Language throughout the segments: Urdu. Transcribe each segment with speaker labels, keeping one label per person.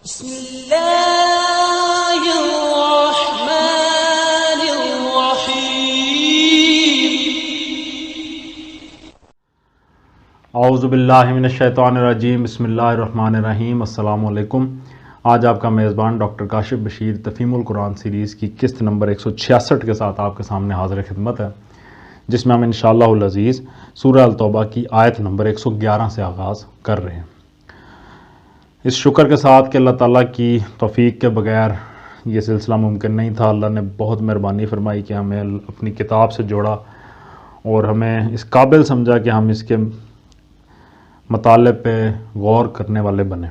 Speaker 1: بسم اللہ الرحمن الرحیم۔
Speaker 2: اعوذ باللہ من الشیطان الرجیم، بسم اللہ الرحمن الرحیم۔ السلام علیکم۔ آج آپ کا میزبان ڈاکٹر کاشف بشیر تفہیم القرآن سیریز کی قسط نمبر 166 کے ساتھ آپ کے سامنے حاضر خدمت ہے، جس میں ہم انشاءاللہ العزیز سورہ التوبہ کی آیت نمبر 111 سے آغاز کر رہے ہیں، اس شکر کے ساتھ کہ اللہ تعالیٰ کی توفیق کے بغیر یہ سلسلہ ممکن نہیں تھا۔ اللہ نے بہت مہربانی فرمائی کہ ہمیں اپنی کتاب سے جوڑا اور ہمیں اس قابل سمجھا کہ ہم اس کے مطالب پہ غور کرنے والے بنے۔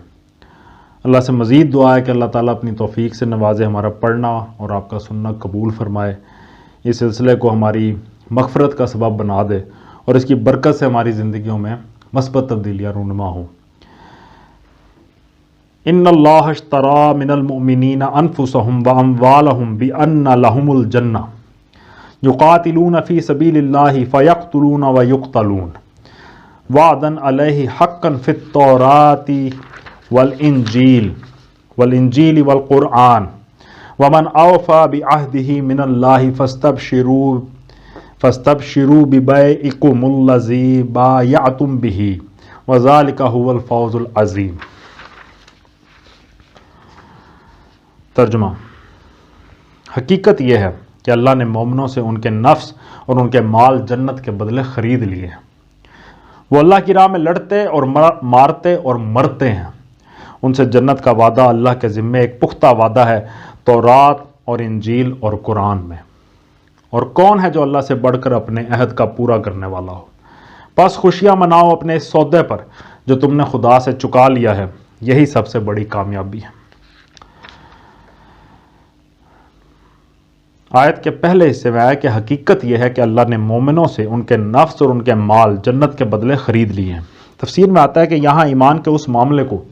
Speaker 2: اللہ سے مزید دعا ہے کہ اللہ تعالیٰ اپنی توفیق سے نوازے، ہمارا پڑھنا اور آپ کا سننا قبول فرمائے، اس سلسلے کو ہماری مغفرت کا سبب بنا دے اور اس کی برکت سے ہماری زندگیوں میں مثبت تبدیلیاں رونما ہوں۔ ان اللہ اشتری من المؤمنین انفسهم واموالهم بان لهم الجنہ یقاتلون فی سبیل اللہ فیقتلون ویقتلون وعدا علیہ حقا فی التوراۃ والانجیل والقرآن ومن اوفی بعہدہ من اللہ فاستبشروا ببیعکم الذی بایعتم بہ وذلک هو الفوز العظیم۔ ترجمہ: حقیقت یہ ہے کہ اللہ نے مومنوں سے ان کے نفس اور ان کے مال جنت کے بدلے خرید لیے ہیں۔ وہ اللہ کی راہ میں لڑتے اور مارتے اور مرتے ہیں۔ ان سے جنت کا وعدہ اللہ کے ذمے ایک پختہ وعدہ ہے تورات اور انجیل اور قرآن میں۔ اور کون ہے جو اللہ سے بڑھ کر اپنے عہد کا پورا کرنے والا ہو؟ بس خوشیاں مناؤ اپنے اس سودے پر جو تم نے خدا سے چکا لیا ہے، یہی سب سے بڑی کامیابی ہے۔ آیت کے پہلے حصے میں آیا کہ حقیقت یہ ہے کہ اللہ نے مومنوں سے ان کے نفس اور ان کے مال جنت کے بدلے خرید لیے ہیں۔ تفسیر میں آتا ہے کہ یہاں ایمان کے اس معاملے کو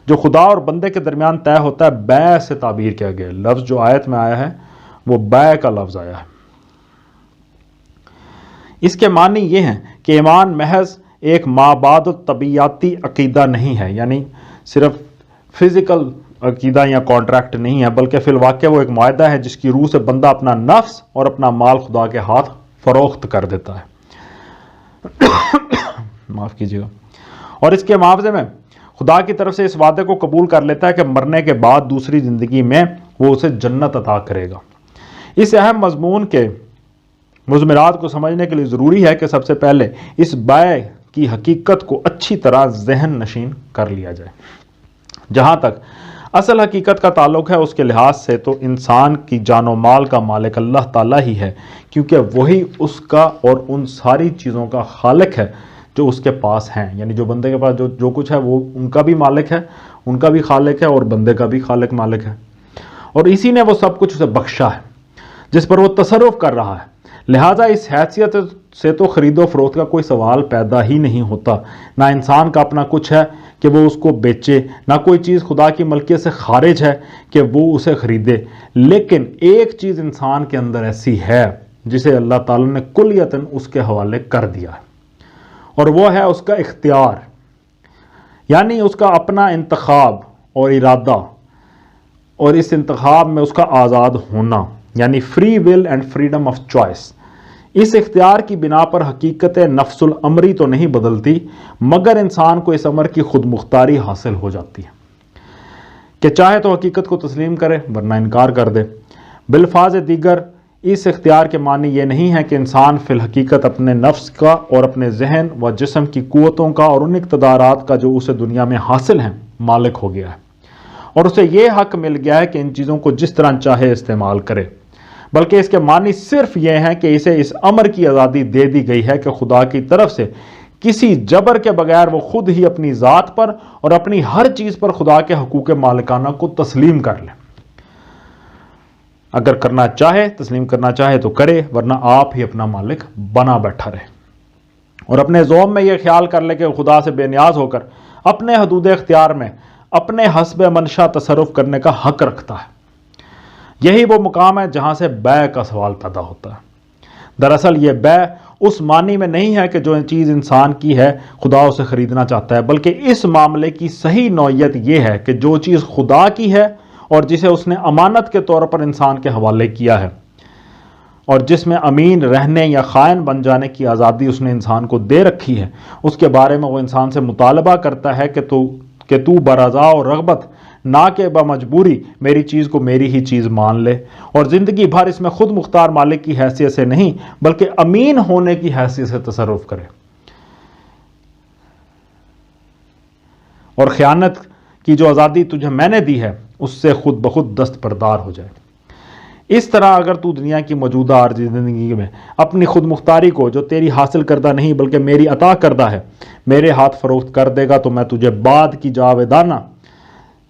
Speaker 2: جو خدا اور بندے کے درمیان طے ہوتا ہے بیع سے تعبیر کیا گیا۔ لفظ جو آیت میں آیا ہے وہ بیع کا لفظ آیا ہے۔ اس کے معنی یہ ہیں کہ ایمان محض ایک مابعد الطبیعیاتی عقیدہ نہیں ہے، یعنی صرف فزیکل عقیدہ یا کانٹریکٹ نہیں ہے، بلکہ فی الواقع وہ ایک معاہدہ ہے جس کی روح سے بندہ اپنا نفس اور اپنا مال خدا کے ہاتھ فروخت کر دیتا ہے۔ معاف کیجیے گا۔ اور اس کے معاوضے میں خدا کی طرف سے اس وعدے کو قبول کر لیتا ہے کہ مرنے کے بعد دوسری زندگی میں وہ اسے جنت عطا کرے گا۔ اس اہم مضمون کے مضمرات کو سمجھنے کے لیے ضروری ہے کہ سب سے پہلے اس بیع کی حقیقت کو اچھی طرح ذہن نشین کر لیا جائے۔ جہاں تک اصل حقیقت کا تعلق ہے اس کے لحاظ سے تو انسان کی جان و مال کا مالک اللہ تعالیٰ ہی ہے، کیونکہ وہی اس کا اور ان ساری چیزوں کا خالق ہے جو اس کے پاس ہیں، یعنی جو بندے کے پاس جو کچھ ہے وہ ان کا بھی مالک ہے، ان کا بھی خالق ہے اور بندے کا بھی خالق مالک ہے، اور اسی نے وہ سب کچھ اسے بخشا ہے جس پر وہ تصرف کر رہا ہے۔ لہٰذا اس حیثیت سے تو خرید و فروخت کا کوئی سوال پیدا ہی نہیں ہوتا۔ نہ انسان کا اپنا کچھ ہے کہ وہ اس کو بیچے، نہ کوئی چیز خدا کی ملکیت سے خارج ہے کہ وہ اسے خریدے، لیکن ایک چیز انسان کے اندر ایسی ہے جسے اللہ تعالیٰ نے کلیتاً اس کے حوالے کر دیا ہے، اور وہ ہے اس کا اختیار، یعنی اس کا اپنا انتخاب اور ارادہ، اور اس انتخاب میں اس کا آزاد ہونا، یعنی free will and freedom of choice. اس اختیار کی بنا پر حقیقت نفس الامری تو نہیں بدلتی، مگر انسان کو اس امر کی خود مختاری حاصل ہو جاتی ہے کہ چاہے تو حقیقت کو تسلیم کرے ورنہ انکار کر دے۔ بالفاظ دیگر اس اختیار کے معنی یہ نہیں ہے کہ انسان فی الحقیقت اپنے نفس کا اور اپنے ذہن و جسم کی قوتوں کا اور ان اقتدارات کا جو اسے دنیا میں حاصل ہیں مالک ہو گیا ہے، اور اسے یہ حق مل گیا ہے کہ ان چیزوں کو جس طرح چاہے استعمال کرے، بلکہ اس کے معنی صرف یہ ہے کہ اسے اس امر کی آزادی دے دی گئی ہے کہ خدا کی طرف سے کسی جبر کے بغیر وہ خود ہی اپنی ذات پر اور اپنی ہر چیز پر خدا کے حقوق مالکانہ کو تسلیم کر لے۔ اگر کرنا چاہے، تسلیم کرنا چاہے تو کرے، ورنہ آپ ہی اپنا مالک بنا بیٹھا رہے، اور اپنے ذوم میں یہ خیال کر لے کہ خدا سے بے نیاز ہو کر اپنے حدود اختیار میں اپنے حسب منشا تصرف کرنے کا حق رکھتا ہے۔ یہی وہ مقام ہے جہاں سے بیع کا سوال پیدا ہوتا ہے۔ دراصل یہ بیع اس معنی میں نہیں ہے کہ جو چیز انسان کی ہے خدا اسے خریدنا چاہتا ہے، بلکہ اس معاملے کی صحیح نوعیت یہ ہے کہ جو چیز خدا کی ہے اور جسے اس نے امانت کے طور پر انسان کے حوالے کیا ہے اور جس میں امین رہنے یا خائن بن جانے کی آزادی اس نے انسان کو دے رکھی ہے، اس کے بارے میں وہ انسان سے مطالبہ کرتا ہے کہ تو برضا اور رغبت نہ کہ بمجبوری میری چیز کو میری ہی چیز مان لے، اور زندگی بھر اس میں خود مختار مالک کی حیثیت سے نہیں بلکہ امین ہونے کی حیثیت سے تصرف کرے، اور خیانت کی جو آزادی تجھے میں نے دی ہے اس سے خود بخود دستبردار ہو جائے۔ اس طرح اگر تو دنیا کی موجودہ عارضی زندگی میں اپنی خود مختاری کو جو تیری حاصل کردہ نہیں بلکہ میری عطا کردہ ہے میرے ہاتھ فروخت کر دے گا تو میں تجھے بعد کی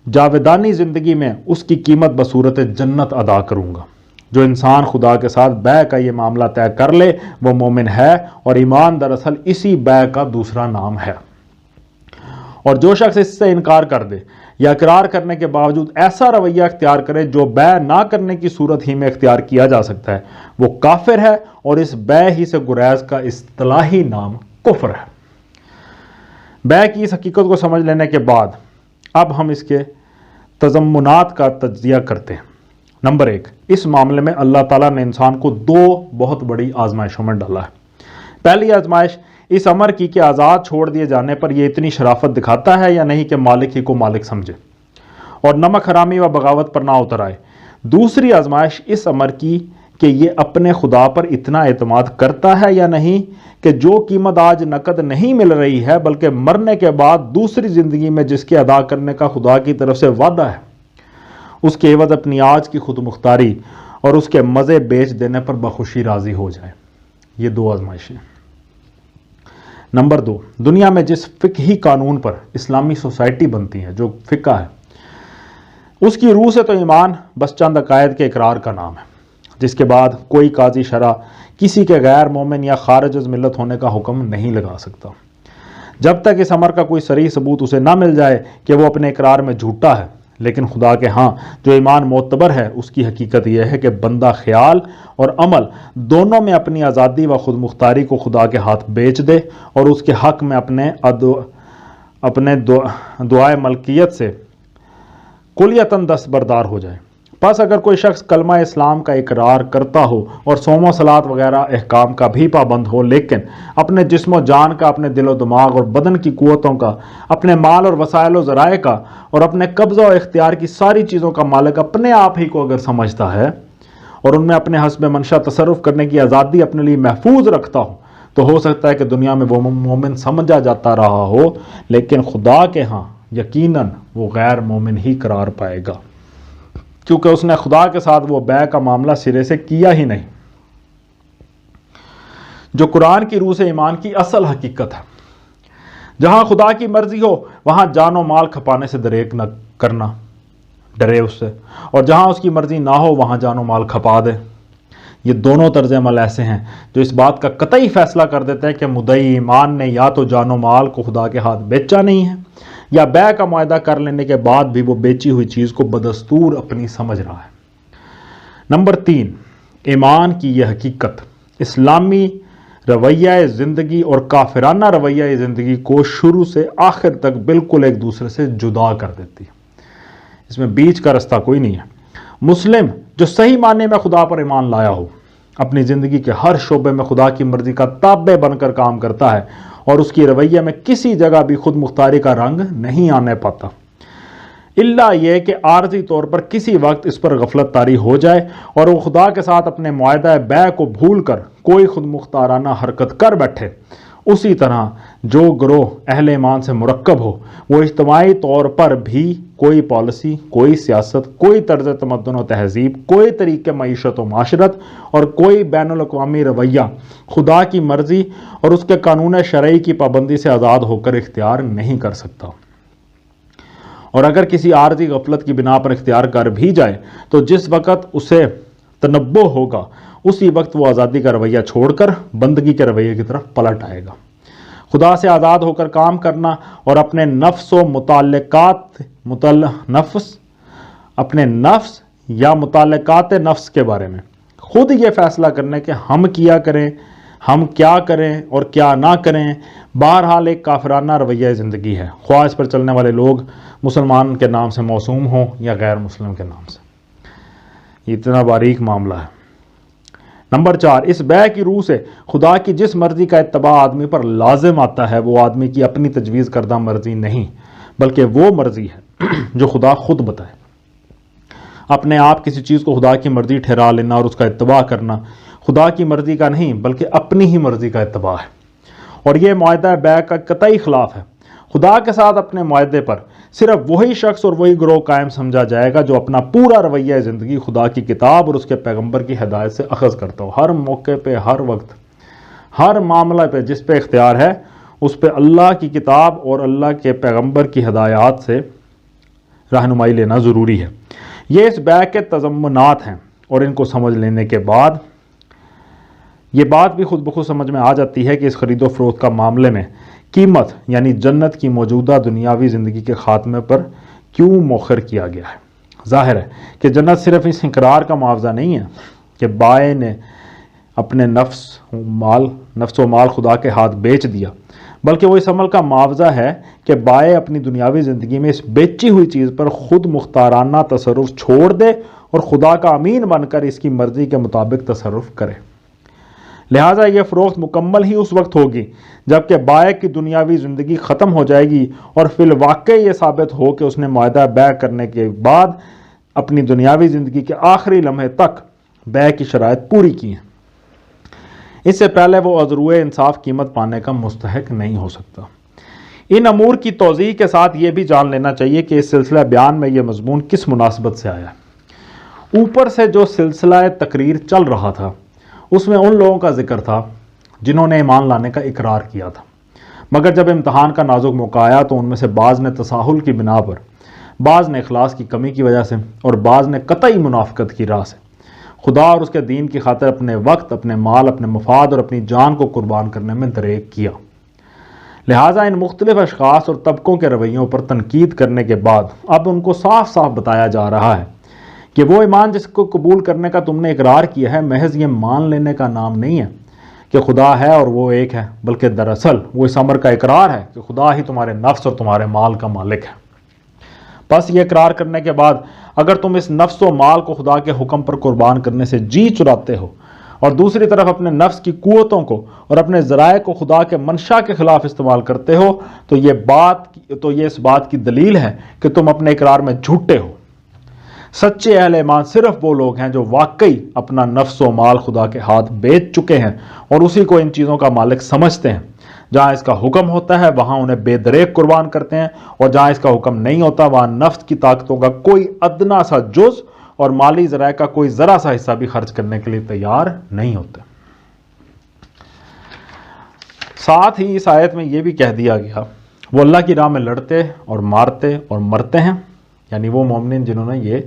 Speaker 2: جاودانی زندگی میں اس کی قیمت بصورت جنت ادا کروں گا۔ جو انسان خدا کے ساتھ بیع کا یہ معاملہ طے کر لے وہ مومن ہے، اور ایمان دراصل اسی بیع کا دوسرا نام ہے۔ اور جو شخص اس سے انکار کر دے یا اقرار کرنے کے باوجود ایسا رویہ اختیار کرے جو بیع نہ کرنے کی صورت ہی میں اختیار کیا جا سکتا ہے، وہ کافر ہے، اور اس بیع ہی سے گریز کا اصطلاحی نام کفر ہے۔ بیع کی اس حقیقت کو سمجھ لینے کے بعد اب ہم اس کے تضمنات کا تجزیہ کرتے ہیں۔ نمبر 1، اس معاملے میں اللہ تعالیٰ نے انسان کو 2 بہت بڑی آزمائشوں میں ڈالا ہے۔ پہلی آزمائش اس امر کی کہ آزاد چھوڑ دیے جانے پر یہ اتنی شرافت دکھاتا ہے یا نہیں کہ مالک ہی کو مالک سمجھے اور نمک حرامی و بغاوت پر نہ اتر آئے۔ دوسری آزمائش اس امر کی کہ یہ اپنے خدا پر اتنا اعتماد کرتا ہے یا نہیں کہ جو قیمت آج نقد نہیں مل رہی ہے بلکہ مرنے کے بعد دوسری زندگی میں جس کے ادا کرنے کا خدا کی طرف سے وعدہ ہے اس کے عوض اپنی آج کی خود مختاری اور اس کے مزے بیچ دینے پر بخوشی راضی ہو جائے۔ یہ 2 آزمائشیں۔ نمبر 2، دنیا میں جس فقہی قانون پر اسلامی سوسائٹی بنتی ہے، جو فقہ ہے، اس کی روح سے تو ایمان بس چند عقائد کے اقرار کا نام ہے، جس کے بعد کوئی قاضی شرع کسی کے غیر مومن یا خارج از ملت ہونے کا حکم نہیں لگا سکتا جب تک اس امر کا کوئی صریح ثبوت اسے نہ مل جائے کہ وہ اپنے اقرار میں جھوٹا ہے۔ لیکن خدا کے ہاں جو ایمان معتبر ہے اس کی حقیقت یہ ہے کہ بندہ خیال اور عمل دونوں میں اپنی آزادی و خود مختاری کو خدا کے ہاتھ بیچ دے اور اس کے حق میں اپنے دعائے ملکیت سے کلیتاً دستبردار ہو جائے۔ پس اگر کوئی شخص کلمہ اسلام کا اقرار کرتا ہو اور صوم و صلات وغیرہ احکام کا بھی پابند ہو، لیکن اپنے جسم و جان کا، اپنے دل و دماغ اور بدن کی قوتوں کا، اپنے مال اور وسائل و ذرائع کا اور اپنے قبضہ و اختیار کی ساری چیزوں کا مالک اپنے آپ ہی کو اگر سمجھتا ہے اور ان میں اپنے حسب منشا تصرف کرنے کی آزادی اپنے لیے محفوظ رکھتا ہو، تو ہو سکتا ہے کہ دنیا میں وہ مومن سمجھا جاتا رہا ہو، لیکن خدا کے ہاں یقیناً وہ غیر مومن ہی قرار پائے گا، کیونکہ اس نے خدا کے ساتھ وہ بیع کا معاملہ سرے سے کیا ہی نہیں، جو قرآن کی روح سے ایمان کی اصل حقیقت ہے۔ جہاں خدا کی مرضی ہو وہاں جان و مال کھپانے سے دریغ نہ کرنا، ڈرے اس سے، اور جہاں اس کی مرضی نہ ہو وہاں جان و مال کھپا دے۔ یہ دونوں طرز عمل ایسے ہیں جو اس بات کا قطعی فیصلہ کر دیتے ہیں کہ مدعی ایمان نے یا تو جان و مال کو خدا کے ہاتھ بیچا نہیں ہے، یا بیع کا معاہدہ کر لینے کے بعد بھی وہ بیچی ہوئی چیز کو بدستور اپنی سمجھ رہا ہے۔ نمبر 3، ایمان کی یہ حقیقت اسلامی رویہ زندگی اور کافرانہ رویہ زندگی کو شروع سے آخر تک بالکل ایک دوسرے سے جدا کر دیتی ہے۔ اس میں بیچ کا رستہ کوئی نہیں ہے۔ مسلم جو صحیح معنی میں خدا پر ایمان لایا ہو، اپنی زندگی کے ہر شعبے میں خدا کی مرضی کا تابع بن کر کام کرتا ہے اور اس کی رویہ میں کسی جگہ بھی خود مختاری کا رنگ نہیں آنے پاتا، الا یہ کہ عارضی طور پر کسی وقت اس پر غفلت طاری ہو جائے اور وہ خدا کے ساتھ اپنے معاہدہ بیع کو بھول کر کوئی خود مختارانہ حرکت کر بیٹھے۔ اسی طرح جو گروہ اہل ایمان سے مرکب ہو وہ اجتماعی طور پر بھی کوئی پالیسی، کوئی سیاست، کوئی طرز تمدن و تہذیب، کوئی طریقہ معیشت و معاشرت اور کوئی بین الاقوامی رویہ خدا کی مرضی اور اس کے قانون شرعی کی پابندی سے آزاد ہو کر اختیار نہیں کر سکتا، اور اگر کسی عارضی غفلت کی بنا پر اختیار کر بھی جائے تو جس وقت اسے تنبہ ہوگا اسی وقت وہ آزادی کا رویہ چھوڑ کر بندگی کے رویے کی طرف پلٹ آئے گا۔ خدا سے آزاد ہو کر کام کرنا اور اپنے نفس یا متعلقات نفس کے بارے میں خود یہ فیصلہ کرنے کہ ہم کیا کریں، ہم کیا کریں اور کیا نہ کریں، بہرحال ایک کافرانہ رویہ زندگی ہے، خواہ اس پر چلنے والے لوگ مسلمان کے نام سے موسوم ہوں یا غیر مسلم کے نام سے۔ یہ اتنا باریک معاملہ ہے۔ نمبر 4، اس بیع کی روح سے خدا کی جس مرضی کا اتباع آدمی پر لازم آتا ہے وہ آدمی کی اپنی تجویز کردہ مرضی نہیں، بلکہ وہ مرضی ہے جو خدا خود بتائے۔ اپنے آپ کسی چیز کو خدا کی مرضی ٹھہرا لینا اور اس کا اتباع کرنا خدا کی مرضی کا نہیں بلکہ اپنی ہی مرضی کا اتباع ہے، اور یہ معاہدہ بیع کا قطعی خلاف ہے۔ خدا کے ساتھ اپنے معاہدے پر صرف وہی شخص اور وہی گروہ قائم سمجھا جائے گا جو اپنا پورا رویہ زندگی خدا کی کتاب اور اس کے پیغمبر کی ہدایت سے اخذ کرتا ہو۔ ہر موقع پہ، ہر وقت، ہر معاملہ پہ جس پہ اختیار ہے اس پہ اللہ کی کتاب اور اللہ کے پیغمبر کی ہدایات سے رہنمائی لینا ضروری ہے۔ یہ اس بیع کے تضمنات ہیں، اور ان کو سمجھ لینے کے بعد یہ بات بھی خود بخود سمجھ میں آ جاتی ہے کہ اس خرید و فروخت کا معاملے میں قیمت یعنی جنت کی موجودہ دنیاوی زندگی کے خاتمے پر کیوں مؤخر کیا گیا ہے۔ ظاہر ہے کہ جنت صرف اس انقرار کا معاوضہ نہیں ہے کہ بائع نے اپنے نفس و مال خدا کے ہاتھ بیچ دیا، بلکہ وہ اس عمل کا معاوضہ ہے کہ بائع اپنی دنیاوی زندگی میں اس بیچی ہوئی چیز پر خود مختارانہ تصرف چھوڑ دے اور خدا کا امین بن کر اس کی مرضی کے مطابق تصرف کرے۔ لہٰذا یہ فروخت مکمل ہی اس وقت ہوگی جب کہ بائع کی دنیاوی زندگی ختم ہو جائے گی اور فی الواقع یہ ثابت ہو کہ اس نے معاہدہ بیع کرنے کے بعد اپنی دنیاوی زندگی کے آخری لمحے تک بیع کی شرائط پوری کی ہیں۔ اس سے پہلے وہ عذروِ انصاف قیمت پانے کا مستحق نہیں ہو سکتا۔ ان امور کی توضیح کے ساتھ یہ بھی جان لینا چاہیے کہ اس سلسلہ بیان میں یہ مضمون کس مناسبت سے آیا ہے۔ اوپر سے جو سلسلہ تقریر چل رہا تھا اس میں ان لوگوں کا ذکر تھا جنہوں نے ایمان لانے کا اقرار کیا تھا، مگر جب امتحان کا نازک موقع آیا تو ان میں سے بعض نے تساہل کی بنا پر، بعض نے اخلاص کی کمی کی وجہ سے اور بعض نے قطعی منافقت کی راہ سے خدا اور اس کے دین کی خاطر اپنے وقت، اپنے مال، اپنے مفاد اور اپنی جان کو قربان کرنے میں دریغ کیا۔ لہٰذا ان مختلف اشخاص اور طبقوں کے رویوں پر تنقید کرنے کے بعد اب ان کو صاف صاف بتایا جا رہا ہے کہ وہ ایمان جس کو قبول کرنے کا تم نے اقرار کیا ہے محض یہ مان لینے کا نام نہیں ہے کہ خدا ہے اور وہ ایک ہے، بلکہ دراصل وہ اس امر کا اقرار ہے کہ خدا ہی تمہارے نفس اور تمہارے مال کا مالک ہے۔ بس یہ اقرار کرنے کے بعد اگر تم اس نفس و مال کو خدا کے حکم پر قربان کرنے سے جی چراتے ہو اور دوسری طرف اپنے نفس کی قوتوں کو اور اپنے ذرائع کو خدا کے منشا کے خلاف استعمال کرتے ہو تو یہ اس بات کی دلیل ہے کہ تم اپنے اقرار میں جھوٹے ہو۔ سچے اہل ایمان صرف وہ لوگ ہیں جو واقعی اپنا نفس و مال خدا کے ہاتھ بیچ چکے ہیں اور اسی کو ان چیزوں کا مالک سمجھتے ہیں۔ جہاں اس کا حکم ہوتا ہے وہاں انہیں بے دریغ قربان کرتے ہیں، اور جہاں اس کا حکم نہیں ہوتا وہاں نفس کی طاقتوں کا کوئی ادنا سا جز اور مالی ذرائع کا کوئی ذرا سا حصہ بھی خرچ کرنے کے لیے تیار نہیں ہوتے۔ ساتھ ہی اس آیت میں یہ بھی کہہ دیا گیا وہ اللہ کی راہ میں لڑتے اور مارتے اور مرتے ہیں، یعنی وہ مومنین جنہوں نے یہ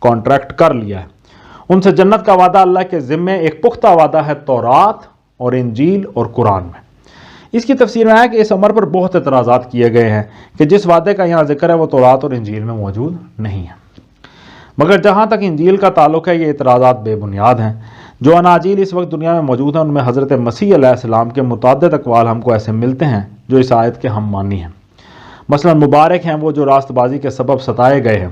Speaker 2: کانٹریکٹ کر لیا ہے، ان سے جنت کا وعدہ اللہ کے ذمے ایک پختہ وعدہ ہے تورات اور انجیل اور قرآن میں۔ اس کی تفسیر میں ہے کہ اس امر پر بہت اعتراضات کیے گئے ہیں کہ جس وعدے کا یہاں ذکر ہے وہ تورات اور انجیل میں موجود نہیں ہے، مگر جہاں تک انجیل کا تعلق ہے یہ اعتراضات بے بنیاد ہیں۔ جو اناجیل اس وقت دنیا میں موجود ہیں ان میں حضرت مسیح علیہ السلام کے متعدد اقوال ہم کو ایسے ملتے ہیں جو اس آیت کے ہم مانی ہیں۔ مثلا مبارک ہیں وہ جو راست بازی کے سبب ستائے گئے ہیں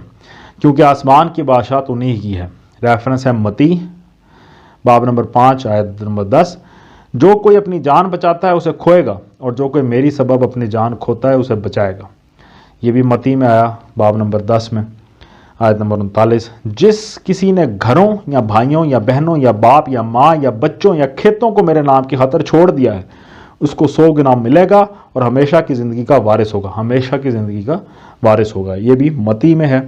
Speaker 2: کیونکہ آسمان کی بادشاہت انہی کی ہے۔ ریفرنس ہے متی باب نمبر 5 آیت نمبر 10۔ جو کوئی اپنی جان بچاتا ہے اسے کھوئے گا، اور جو کوئی میری سبب اپنی جان کھوتا ہے اسے بچائے گا۔ یہ بھی متی میں آیا باب نمبر 10 میں آیت نمبر 39۔ جس کسی نے گھروں یا بھائیوں یا بہنوں یا باپ یا ماں یا بچوں یا کھیتوں کو میرے نام کی خاطر چھوڑ دیا ہے اس کو 100 گنا ملے گا اور ہمیشہ کی زندگی کا وارث ہوگا، ہمیشہ کی زندگی کا وارث ہوگا۔ یہ بھی متی میں ہے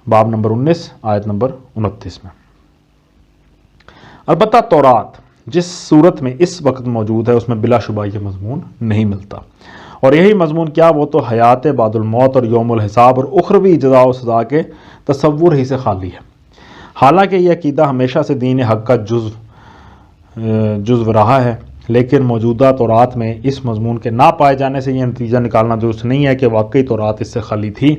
Speaker 2: باب نمبر 19 آیت نمبر 29 میں۔ البتہ تورات جس صورت میں اس وقت موجود ہے اس میں بلا شبہ یہ مضمون نہیں ملتا، اور یہی مضمون کیا وہ تو حیات بعد الموت اور یوم الحساب اور اخروی جزا و سزا کے تصور ہی سے خالی ہے۔ حالانکہ یہ عقیدہ ہمیشہ سے دین حق کا جزو رہا ہے، لیکن موجودہ تورات میں اس مضمون کے نہ پائے جانے سے یہ نتیجہ نکالنا درست نہیں ہے کہ واقعی تورات اس سے خالی تھی۔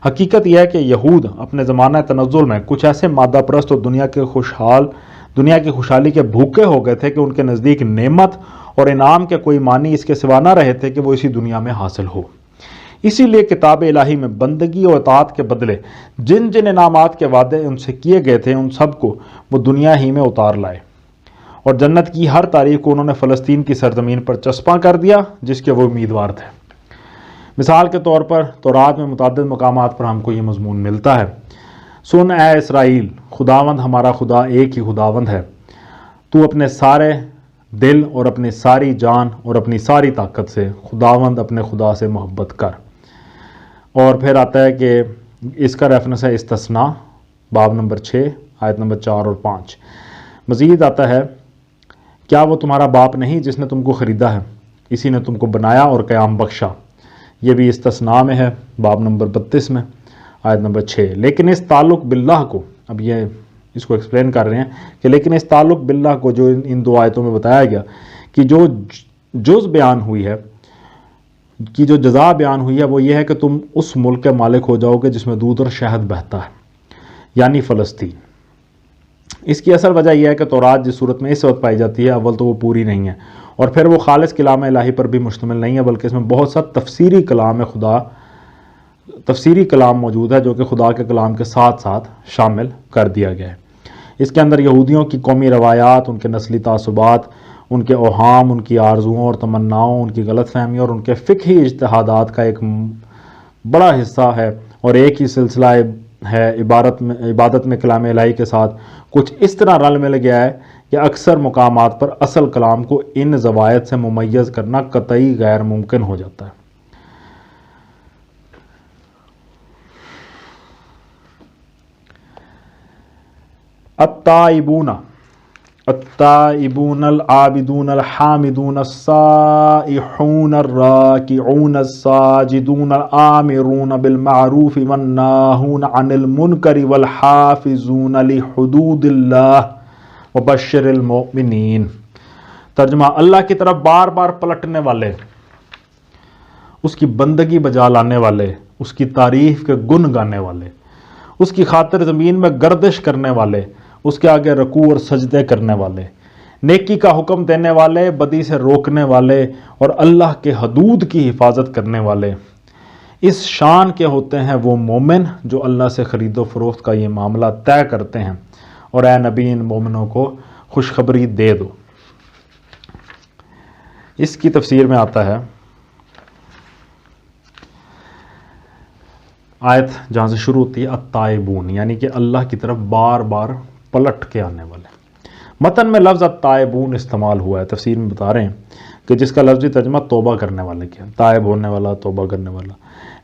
Speaker 2: حقیقت یہ ہے کہ یہود اپنے زمانہ تنزل میں کچھ ایسے مادہ پرست اور دنیا کے خوشحال دنیا کی خوشحالی کے بھوکے ہو گئے تھے کہ ان کے نزدیک نعمت اور انعام کے کوئی معنی اس کے سوا نہ رہے تھے کہ وہ اسی دنیا میں حاصل ہو۔ اسی لیے کتاب الہی میں بندگی اور اطاعت کے بدلے جن جن انعامات کے وعدے ان سے کیے گئے تھے ان سب کو وہ دنیا ہی میں اتار لائے، اور جنت کی ہر تاریخ کو انہوں نے فلسطین کی سرزمین پر چسپاں کر دیا جس کے وہ امیدوار تھے۔ مثال کے طور پر تورات میں متعدد مقامات پر ہم کو یہ مضمون ملتا ہے: سن اے اسرائیل، خداوند ہمارا خدا ایک ہی خداوند ہے، تو اپنے سارے دل اور اپنی ساری جان اور اپنی ساری طاقت سے خداوند اپنے خدا سے محبت کر۔ اور پھر آتا ہے کہ اس کا ریفرنس ہے استثناء باب نمبر 6 آیت نمبر 4 اور 5۔ مزید آتا ہے: کیا وہ تمہارا باپ نہیں جس نے تم کو خریدا ہے؟ اسی نے تم کو بنایا اور قیام بخشا۔ یہ بھی استثناء میں ہے باب نمبر 32 میں آیت نمبر 6۔ لیکن اس تعلق باللہ کو، اب یہ اس کو ایکسپلین کر رہے ہیں کہ لیکن اس تعلق باللہ کو جو ان دو آیتوں میں بتایا گیا کہ جو جز بیان ہوئی ہے، کی جو جزا بیان ہوئی ہے، وہ یہ ہے کہ تم اس ملک کے مالک ہو جاؤ گے جس میں دودھ اور شہد بہتا ہے، یعنی فلسطین۔ اس کی اصل وجہ یہ ہے کہ تورات جس صورت میں اس وقت پائی جاتی ہے، اول تو وہ پوری نہیں ہے، اور پھر وہ خالص کلام الہی پر بھی مشتمل نہیں ہے، بلکہ اس میں بہت سا تفسیری کلام موجود ہے جو کہ خدا کے کلام کے ساتھ ساتھ شامل کر دیا گیا ہے۔ اس کے اندر یہودیوں کی قومی روایات، ان کے نسلی تعصبات، ان کے اوہام، ان کی آرزوؤں اور تمناؤں، ان کی غلط فہمیوں اور ان کے فقہی اجتہادات کا ایک بڑا حصہ ہے، اور ایک ہی سلسلہ ہے عبادت میں کلام الہی کے ساتھ کچھ اس طرح رل مل گیا ہے کہ اکثر مقامات پر اصل کلام کو ان زوائد سے ممیز کرنا قطعی غیر ممکن ہو جاتا ہے۔ التائبون العابدون الحامدون السائحون الراكعون الساجدون الآمرون بالمعروف والناهون عن المنکر والحافظون لحدود اللہ وبشر المؤمنین۔ ترجمہ: اللہ کی طرف بار بار پلٹنے والے، اس کی بندگی بجا لانے والے، اس کی تعریف کے گن گانے والے، اس کی خاطر زمین میں گردش کرنے والے، اس کے آگے رکوع اور سجدے کرنے والے، نیکی کا حکم دینے والے، بدی سے روکنے والے اور اللہ کے حدود کی حفاظت کرنے والے، اس شان کے ہوتے ہیں وہ مومن جو اللہ سے خرید و فروخت کا یہ معاملہ طے کرتے ہیں، اور اے نبی ان مومنوں کو خوشخبری دے دو۔ اس کی تفسیر میں آتا ہے آیت جہاں سے شروع ہوتی ہے التائبون، یعنی کہ اللہ کی طرف بار بار پلٹ کے آنے والے۔ متن میں لفظ التائبون استعمال ہوا ہے، تفسیر میں بتا رہے ہیں کہ جس کا لفظی ترجمہ توبہ کرنے والے کیا، تائب ہونے والا، توبہ کرنے والا۔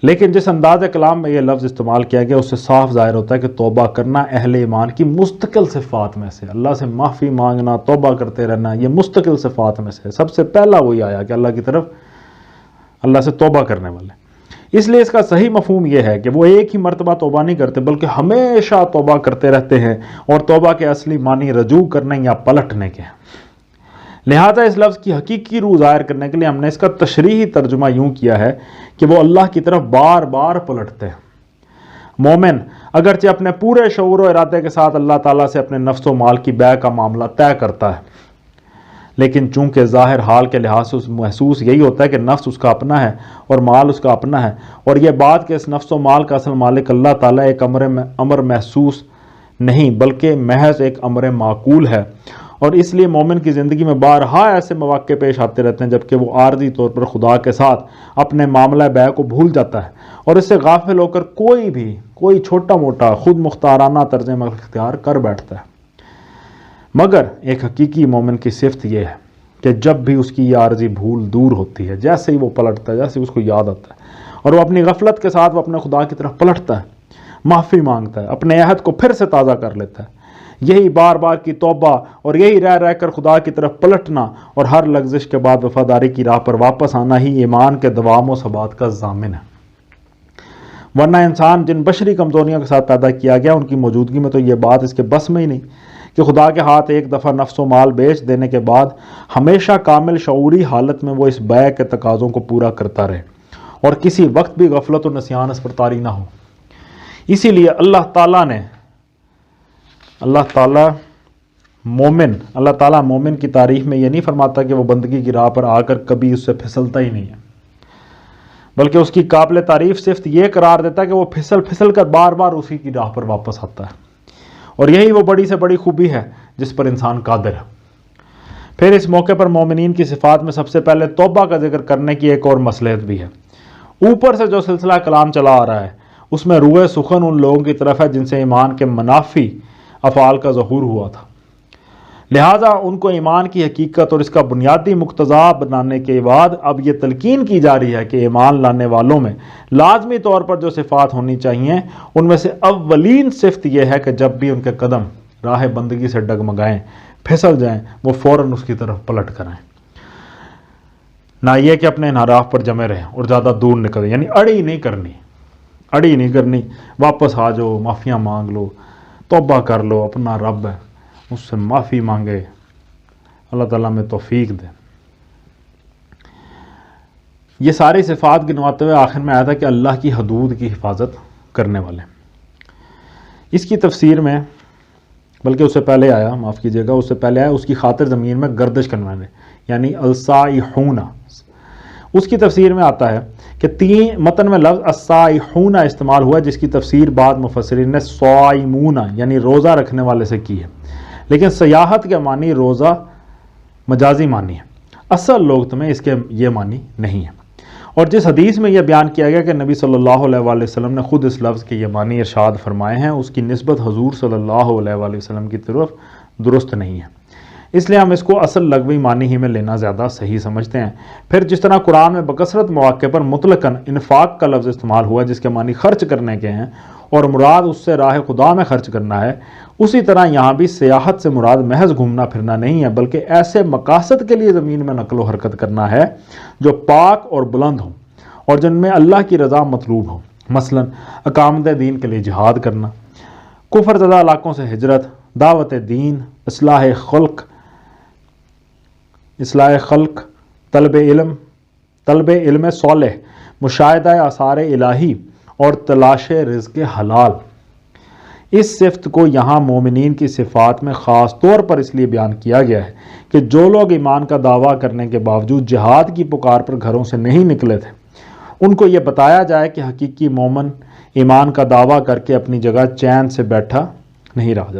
Speaker 2: لیکن جس انداز کلام میں یہ لفظ استعمال کیا گیا اس سے صاف ظاہر ہوتا ہے کہ توبہ کرنا اہل ایمان کی مستقل صفات میں سے، اللہ سے معافی مانگنا، توبہ کرتے رہنا، یہ مستقل صفات میں سے سب سے پہلا وہی آیا کہ اللہ کی طرف اللہ سے توبہ کرنے والے۔ اس لیے اس کا صحیح مفہوم یہ ہے کہ وہ ایک ہی مرتبہ توبہ نہیں کرتے بلکہ ہمیشہ توبہ کرتے رہتے ہیں، اور توبہ کے اصلی معنی رجوع کرنے یا پلٹنے کے ہیں۔ لہذا اس لفظ کی حقیقی روح ظاہر کرنے کے لیے ہم نے اس کا تشریحی ترجمہ یوں کیا ہے کہ وہ اللہ کی طرف بار بار پلٹتے ہیں۔ مومن اگرچہ اپنے پورے شعور و ارادے کے ساتھ اللہ تعالیٰ سے اپنے نفس و مال کی بیع کا معاملہ طے کرتا ہے، لیکن چونکہ ظاہر حال کے لحاظ سے محسوس یہی ہوتا ہے کہ نفس اس کا اپنا ہے اور مال اس کا اپنا ہے، اور یہ بات کہ اس نفس و مال کا اصل مالک اللہ تعالیٰ ایک امر محسوس نہیں بلکہ محض ایک امر معقول ہے، اور اس لیے مومن کی زندگی میں بارہا ایسے مواقع پیش آتے رہتے ہیں جبکہ وہ عارضی طور پر خدا کے ساتھ اپنے معاملہ بیع کو بھول جاتا ہے اور اس سے غافل ہو کر کوئی چھوٹا موٹا خود مختارانہ طرز عمل اختیار کر بیٹھتا ہے۔ مگر ایک حقیقی مومن کی صفت یہ ہے کہ جب بھی اس کی یہ عارضی بھول دور ہوتی ہے، جیسے ہی وہ پلٹتا ہے، جیسے اس کو یاد آتا ہے اور وہ اپنی غفلت کے ساتھ وہ اپنے خدا کی طرف پلٹتا ہے، معافی مانگتا ہے، اپنے عہد کو پھر سے تازہ کر لیتا ہے، یہی بار بار کی توبہ اور یہی رہ کر خدا کی طرف پلٹنا اور ہر لغزش کے بعد وفاداری کی راہ پر واپس آنا ہی ایمان کے دوام و ثبات کا ضامن ہے۔ ورنہ انسان جن بشری کمزوریوں کے ساتھ پیدا کیا گیا ان کی موجودگی میں تو یہ بات اس کے بس میں ہی نہیں کہ خدا کے ہاتھ ایک دفعہ نفس و مال بیچ دینے کے بعد ہمیشہ کامل شعوری حالت میں وہ اس بیع کے تقاضوں کو پورا کرتا رہے اور کسی وقت بھی غفلت و نسیان اس پر طاری نہ ہو۔ اسی لیے اللہ تعالیٰ مومن، اللہ تعالیٰ مومن کی تعریف میں یہ نہیں فرماتا کہ وہ بندگی کی راہ پر آ کر کبھی اس سے پھسلتا ہی نہیں ہے، بلکہ اس کی قابل تعریف صفت یہ قرار دیتا ہے کہ وہ پھسل پھسل کر بار بار اسی کی راہ پر واپس آتا ہے، اور یہی وہ بڑی سے بڑی خوبی ہے جس پر انسان قادر ہے۔ پھر اس موقع پر مومنین کی صفات میں سب سے پہلے توبہ کا ذکر کرنے کی ایک اور مصلحت بھی ہے۔ اوپر سے جو سلسلہ کلام چلا آ رہا ہے اس میں روح سخن ان لوگوں کی طرف ہے جن سے ایمان کے منافی افعال کا ظہور ہوا تھا، لہٰذا ان کو ایمان کی حقیقت اور اس کا بنیادی مقتضا بنانے کے بعد اب یہ تلقین کی جا رہی ہے کہ ایمان لانے والوں میں لازمی طور پر جو صفات ہونی چاہیے ان میں سے اولین صفت یہ ہے کہ جب بھی ان کے قدم راہ بندگی سے ڈگمگائیں، پھسل جائیں، وہ فوراً اس کی طرف پلٹ کریں، نہ یہ کہ اپنے انحراف پر جمے رہیں اور زیادہ دور نکلیں، یعنی اڑی نہیں کرنی، واپس آ جاؤ، معافیاں مانگ لو، توبہ کر لو، اپنا رب ہے اس سے معافی مانگے، اللہ تعالیٰ میں توفیق دے۔ یہ ساری صفات گنواتے ہوئے آخر میں آیا تھا کہ اللہ کی حدود کی حفاظت کرنے والے۔ اس کی تفسیر میں بلکہ اس سے پہلے آیا، معاف کیجیے گا، اس سے پہلے آیا اس کی خاطر زمین میں گردش کرنے والے، یعنی السائحون۔ اس کی تفسیر میں آتا ہے کہ متن میں لفظ السائحون استعمال ہوا جس کی تفسیر بعد مفسرین نے صائمون یعنی روزہ رکھنے والے سے کی ہے، لیکن سیاحت کے معنی روزہ مجازی معنی ہے، اصل لوگ میں اس کے یہ معنی نہیں ہے۔ اور جس حدیث میں یہ بیان کیا گیا کہ نبی صلی اللہ علیہ وآلہ وسلم نے خود اس لفظ کے یہ معنی ارشاد فرمائے ہیں، اس کی نسبت حضور صلی اللہ علیہ وآلہ وسلم کی طرف درست نہیں ہے، اس لیے ہم اس کو اصل لغوی معنی ہی میں لینا زیادہ صحیح سمجھتے ہیں۔ پھر جس طرح قرآن میں بکثرت مواقع پر مطلقاً انفاق کا لفظ استعمال ہوا جس کے معنی خرچ کرنے کے ہیں اور مراد اس سے راہ خدا میں خرچ کرنا ہے، اسی طرح یہاں بھی سیاحت سے مراد محض گھومنا پھرنا نہیں ہے، بلکہ ایسے مقاصد کے لیے زمین میں نقل و حرکت کرنا ہے جو پاک اور بلند ہوں اور جن میں اللہ کی رضا مطلوب ہو، مثلا اقامت دین کے لیے جہاد کرنا، کفر زدہ علاقوں سے ہجرت، دعوت دین، اصلاح خلق، طلب علم صالح، مشاہدہ آثار الہی اور تلاش رزق حلال۔ اس صفت کو یہاں مومنین کی صفات میں خاص طور پر اس لیے بیان کیا گیا ہے کہ جو لوگ ایمان کا دعویٰ کرنے کے باوجود جہاد کی پکار پر گھروں سے نہیں نکلے تھے، ان کو یہ بتایا جائے کہ حقیقی مومن ایمان کا دعویٰ کر کے اپنی جگہ چین سے بیٹھا نہیں رہ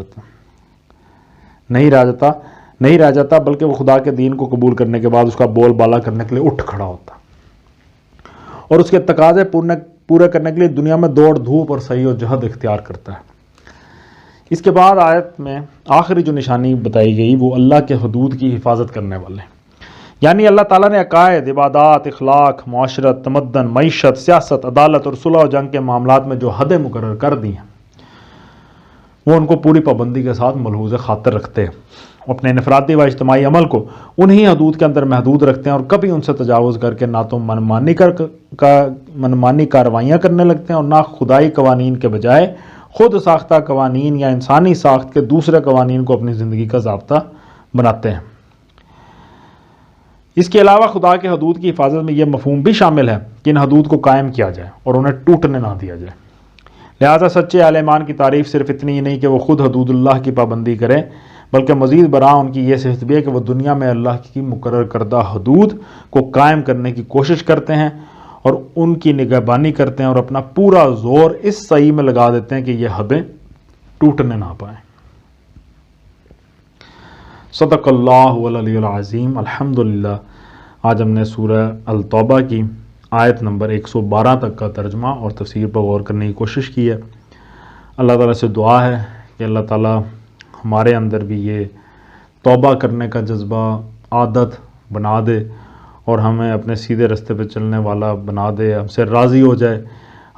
Speaker 2: جاتا بلکہ وہ خدا کے دین کو قبول کرنے کے بعد اس کا بول بالا کرنے کے لیے اٹھ کھڑا ہوتا اور اس کے تقاضے پورے کرنے کے لیے دنیا میں دوڑ دھوپ اور سعی و جہد اختیار کرتا ہے۔ اس کے بعد آیت میں آخری جو نشانی بتائی گئی وہ اللہ کے حدود کی حفاظت کرنے والے ہیں، یعنی اللہ تعالیٰ نے عقائد، عبادات، اخلاق، معاشرت، تمدن، معیشت، سیاست، عدالت اور صلح و جنگ کے معاملات میں جو حدیں مقرر کر دی ہیں وہ ان کو پوری پابندی کے ساتھ ملحوظ خاطر رکھتے ہیں، اپنے انفرادی و اجتماعی عمل کو انہی حدود کے اندر محدود رکھتے ہیں اور کبھی ان سے تجاوز کر کے نہ تو منمانی کارروائیاں کرنے لگتے ہیں اور نہ خدائی قوانین کے بجائے خود ساختہ قوانین یا انسانی ساخت کے دوسرے قوانین کو اپنی زندگی کا ضابطہ بناتے ہیں۔ اس کے علاوہ خدا کے حدود کی حفاظت میں یہ مفہوم بھی شامل ہے کہ ان حدود کو قائم کیا جائے اور انہیں ٹوٹنے نہ دیا جائے۔ لہٰذا سچے اہل ایمان کی تعریف صرف اتنی ہی نہیں کہ وہ خود حدود اللہ کی پابندی کریں، بلکہ مزید برآں ان کی یہ صفت بھی ہے کہ وہ دنیا میں اللہ کی مقرر کردہ حدود کو قائم کرنے کی کوشش کرتے ہیں اور ان کی نگہبانی کرتے ہیں اور اپنا پورا زور اس سعی میں لگا دیتے ہیں کہ یہ حدیں ٹوٹنے نہ پائیں۔ صدق اللہ العلی العظیم۔ الحمدللہ آج ہم نے سورہ التوبہ کی آیت نمبر 112 تک کا ترجمہ اور تفسیر پر غور کرنے کی کوشش کی ہے۔ اللہ تعالیٰ سے دعا ہے کہ اللہ تعالیٰ ہمارے اندر بھی یہ توبہ کرنے کا جذبہ عادت بنا دے اور ہمیں اپنے سیدھے رستے پہ چلنے والا بنا دے، ہم سے راضی ہو جائے،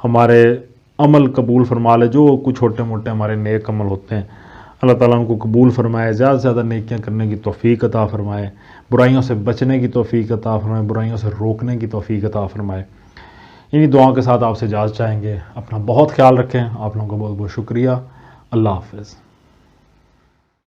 Speaker 2: ہمارے عمل قبول فرما لے، جو کچھ چھوٹے موٹے ہمارے نیک عمل ہوتے ہیں اللہ تعالیٰ ان کو قبول فرمائے، زیادہ سے زیادہ نیکیاں کرنے کی توفیق عطا فرمائے، برائیوں سے بچنے کی توفیق عطا فرمائے، برائیوں سے روکنے کی توفیق عطا فرمائے۔ انہی دعاؤں کے ساتھ آپ سے اجازت چاہیں گے۔ اپنا بہت خیال رکھیں۔ آپ لوگوں کا بہت بہت شکریہ۔ اللہ حافظ۔